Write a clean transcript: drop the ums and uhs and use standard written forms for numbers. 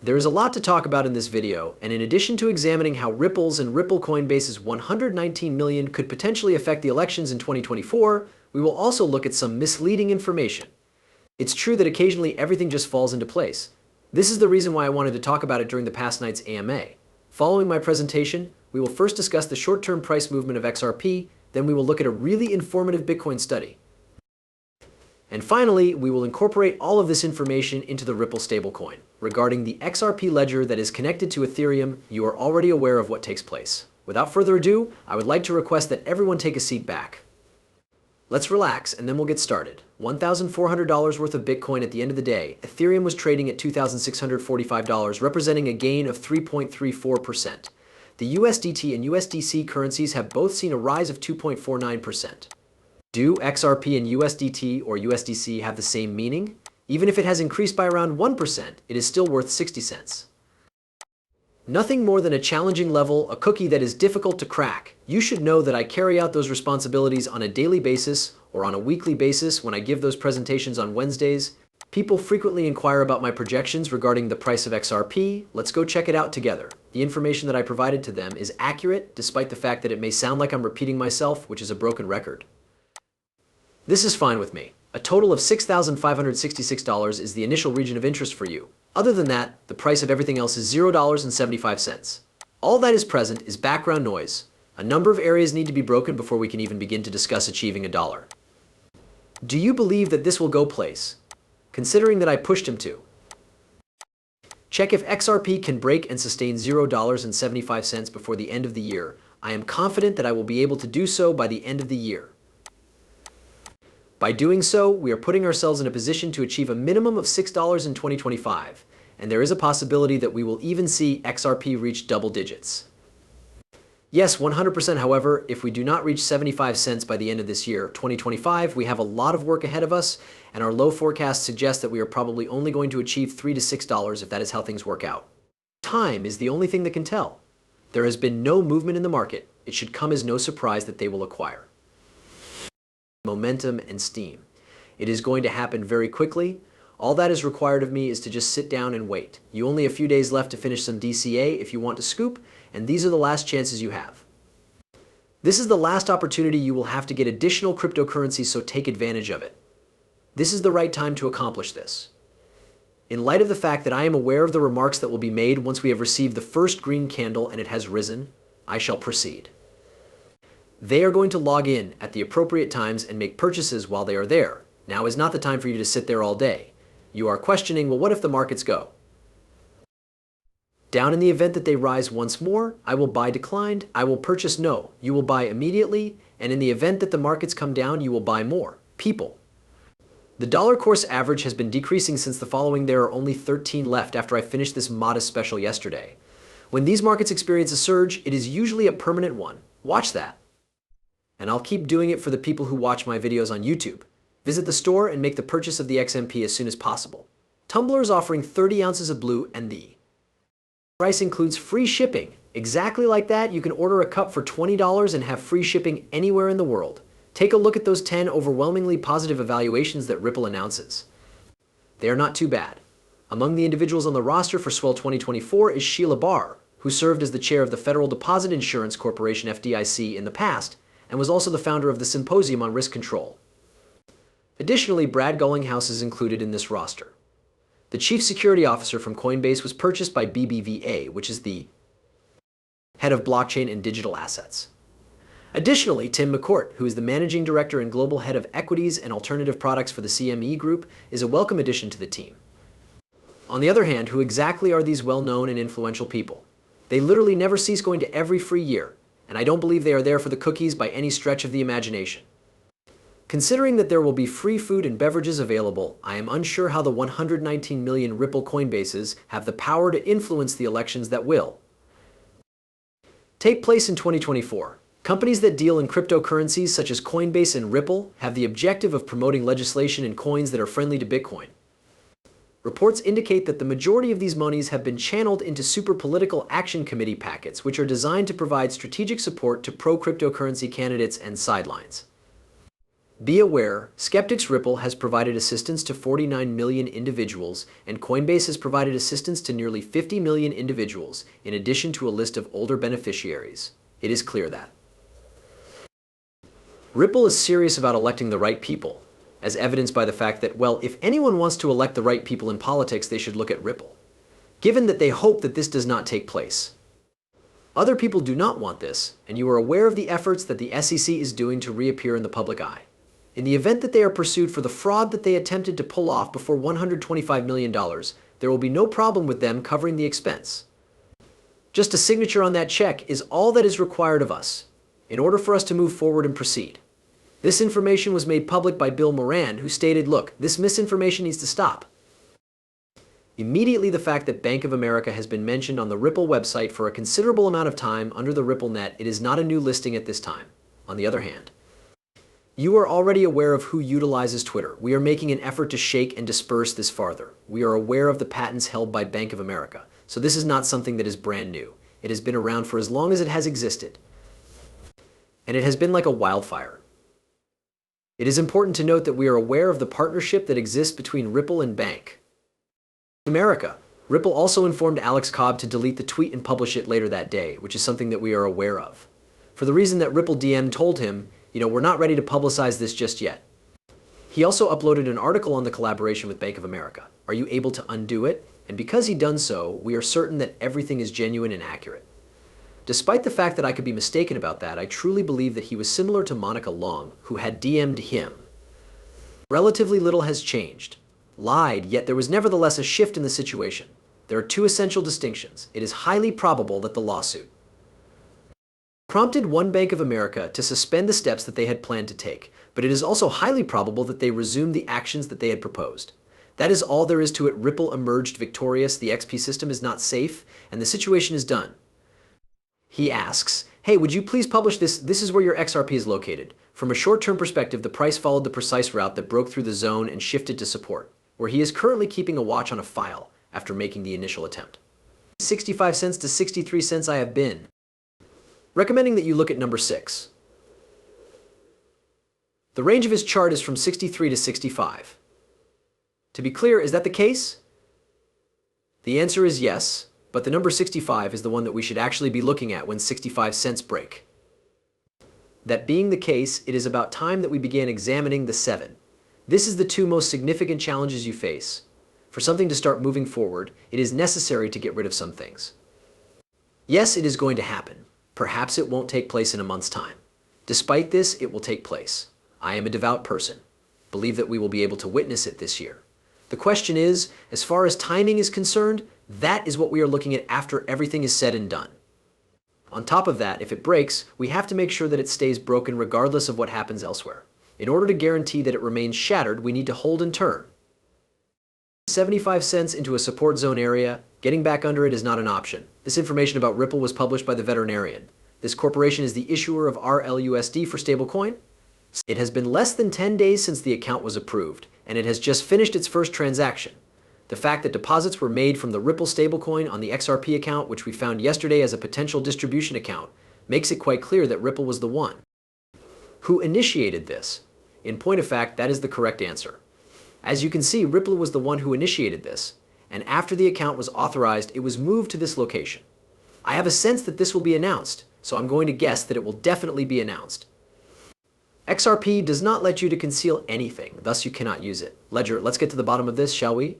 There is a lot to talk about in this video, and in addition to examining how Ripple's and Ripple Coinbase's 119 million could potentially affect the elections in 2024, we will also look at some misleading information. It's true that occasionally everything just falls into place. This is the reason why I wanted to talk about it during the past night's AMA. Following my presentation, we will first discuss the short-term price movement of XRP, then we will look at a really informative Bitcoin study. And finally, we will incorporate all of this information into the Ripple stablecoin. Regarding the XRP ledger that is connected to Ethereum, you are already aware of what takes place. Without further ado, I would like to request that everyone take a seat back. Let's relax and then we'll get started. $1,400 worth of Bitcoin at the end of the day. Ethereum was trading at $2,645, representing a gain of 3.34%. The USDT and USDC currencies have both seen a rise of 2.49%. Do XRP and USDT or USDC have the same meaning? Even if it has increased by around 1%, it is still worth 60 cents. Nothing more than a challenging level, a cookie that is difficult to crack. You should know that I carry out those responsibilities on a daily basis or on a weekly basis when I give those presentations on Wednesdays. People frequently inquire about my projections regarding the price of XRP. Let's go check it out together. The information that I provided to them is accurate, despite the fact that it may sound like I'm repeating myself, which is a broken record. This is fine with me. A total of $6,566 is the initial region of interest for you. Other than that, the price of everything else is $0.75. All that is present is background noise. A number of areas need to be broken before we can even begin to discuss achieving $1. Do you believe that this will go place? Considering that I pushed him to. Check if XRP can break and sustain $0.75 before the end of the year. I am confident that I will be able to do so by the end of the year. By doing so, we are putting ourselves in a position to achieve a minimum of $6 in 2025, and there is a possibility that we will even see XRP reach double digits. Yes, 100%, however, if we do not reach 75 cents by the end of this year, 2025, we have a lot of work ahead of us, and our low forecasts suggest that we are probably only going to achieve $3 to $6 if that is how things work out. Time is the only thing that can tell. There has been no movement in the market. It should come as no surprise that they will acquire momentum and steam. It is going to happen very quickly. All that is required of me is to just sit down and wait. You only have a few days left to finish some DCA if you want to scoop, and these are the last chances you have. This is the last opportunity you will have to get additional cryptocurrencies, so take advantage of it. This is the right time to accomplish this. In light of the fact that I am aware of the remarks that will be made once we have received the first green candle and it has risen, I shall proceed. They are going to log in at the appropriate times and make purchases while they are there. Now is not the time for you to sit there all day. You are questioning, well, what if the markets go down? In the event that they rise once more, I will buy declined, I will purchase no. You will buy immediately, and in the event that the markets come down, you will buy more. People. The dollar course average has been decreasing since the following. There are only 13 left after I finished this modest special yesterday. When these markets experience a surge, it is usually a permanent one. Watch that. And I'll keep doing it for the people who watch my videos on YouTube. Visit the store and make the purchase of the XMP as soon as possible. Tumblr is offering 30 ounces of blue, and the price includes free shipping. Exactly like that, you can order a cup for $20 and have free shipping anywhere in the world. Take a look at those 10 overwhelmingly positive evaluations that Ripple announces. They are not too bad. Among the individuals on the roster for Swell 2024 is Sheila Barr, who served as the chair of the Federal Deposit Insurance Corporation FDIC in the past, and was also the founder of the Symposium on Risk Control. Additionally, Brad Garlinghouse is included in this roster. The chief security officer from Coinbase was purchased by BBVA, which is the head of blockchain and digital assets. Additionally, Tim McCourt, who is the managing director and global head of equities and alternative products for the CME Group, is a welcome addition to the team. On the other hand, who exactly are these well-known and influential people? They literally never cease going to every free year, and I don't believe they are there for the cookies by any stretch of the imagination. Considering that there will be free food and beverages available, I am unsure how the 119 million Ripple Coinbases have the power to influence the elections that will take place in 2024. Companies that deal in cryptocurrencies such as Coinbase and Ripple have the objective of promoting legislation and coins that are friendly to Bitcoin. Reports indicate that the majority of these monies have been channeled into super political action committee packets, which are designed to provide strategic support to pro-cryptocurrency candidates and sidelines. Be aware, Skeptics Ripple has provided assistance to 49 million individuals, and Coinbase has provided assistance to nearly 50 million individuals, in addition to a list of older beneficiaries. It is clear that Ripple is serious about electing the right people, as evidenced by the fact that, well, if anyone wants to elect the right people in politics, they should look at Ripple, given that they hope that this does not take place. Other people do not want this, and you are aware of the efforts that the SEC is doing to reappear in the public eye. In the event that they are pursued for the fraud that they attempted to pull off before $125 million, there will be no problem with them covering the expense. Just a signature on that check is all that is required of us in order for us to move forward and proceed. This information was made public by Bill Moran, who stated, look, this misinformation needs to stop. Immediately, the fact that Bank of America has been mentioned on the Ripple website for a considerable amount of time under the Ripple net, it is not a new listing at this time. On the other hand, you are already aware of who utilizes Twitter. We are making an effort to shake and disperse this farther. We are aware of the patents held by Bank of America. So this is not something that is brand new. It has been around for as long as it has existed. And it has been like a wildfire. It is important to note that we are aware of the partnership that exists between Ripple and Bank of America. Ripple also informed Alex Cobb to delete the tweet and publish it later that day, which is something that we are aware of. For the reason that Ripple DM told him, we're not ready to publicize this just yet. He also uploaded an article on the collaboration with Bank of America. Are you able to undo it? And because he done so, we are certain that everything is genuine and accurate. Despite the fact that I could be mistaken about that, I truly believe that he was similar to Monica Long, who had DM'd him. Relatively little has changed. Lied, yet there was nevertheless a shift in the situation. There are two essential distinctions. It is highly probable that the lawsuit prompted One Bank of America to suspend the steps that they had planned to take, but it is also highly probable that they resumed the actions that they had proposed. That is all there is to it. Ripple emerged victorious, the XP system is not safe, and the situation is done. He asks, hey, would you please publish this? This is where your XRP is located. From a short-term perspective, the price followed the precise route that broke through the zone and shifted to support, where he is currently keeping a watch on a file after making the initial attempt. 65 cents to 63 cents I have been recommending that you look at number 6. The range of his chart is from 63 to 65. To be clear, is that the case? The answer is yes, but the number 65 is the one that we should actually be looking at when 65 cents break. That being the case, it is about time that we began examining the 7. This is the two most significant challenges you face. For something to start moving forward, it is necessary to get rid of some things. Yes, it is going to happen. Perhaps it won't take place in a month's time. Despite this, it will take place. I am a devout person. Believe that we will be able to witness it this year. The question is, as far as timing is concerned, that is what we are looking at after everything is said and done. On top of that, if it breaks, we have to make sure that it stays broken regardless of what happens elsewhere. In order to guarantee that it remains shattered, we need to hold and turn. 75 cents into a support zone area, getting back under it is not an option. This information about Ripple was published by the veterinarian. This corporation is the issuer of RLUSD for Stablecoin. It has been less than 10 days since the account was approved, and it has just finished its first transaction. The fact that deposits were made from the Ripple stablecoin on the XRP account, which we found yesterday as a potential distribution account, makes it quite clear that Ripple was the one who initiated this. In point of fact, that is the correct answer. As you can see, Ripple was the one who initiated this, and after the account was authorized, it was moved to this location. I have a sense that this will be announced, so I'm going to guess that it will definitely be announced. XRP does not let you to conceal anything, thus you cannot use it. Ledger, let's get to the bottom of this, shall we?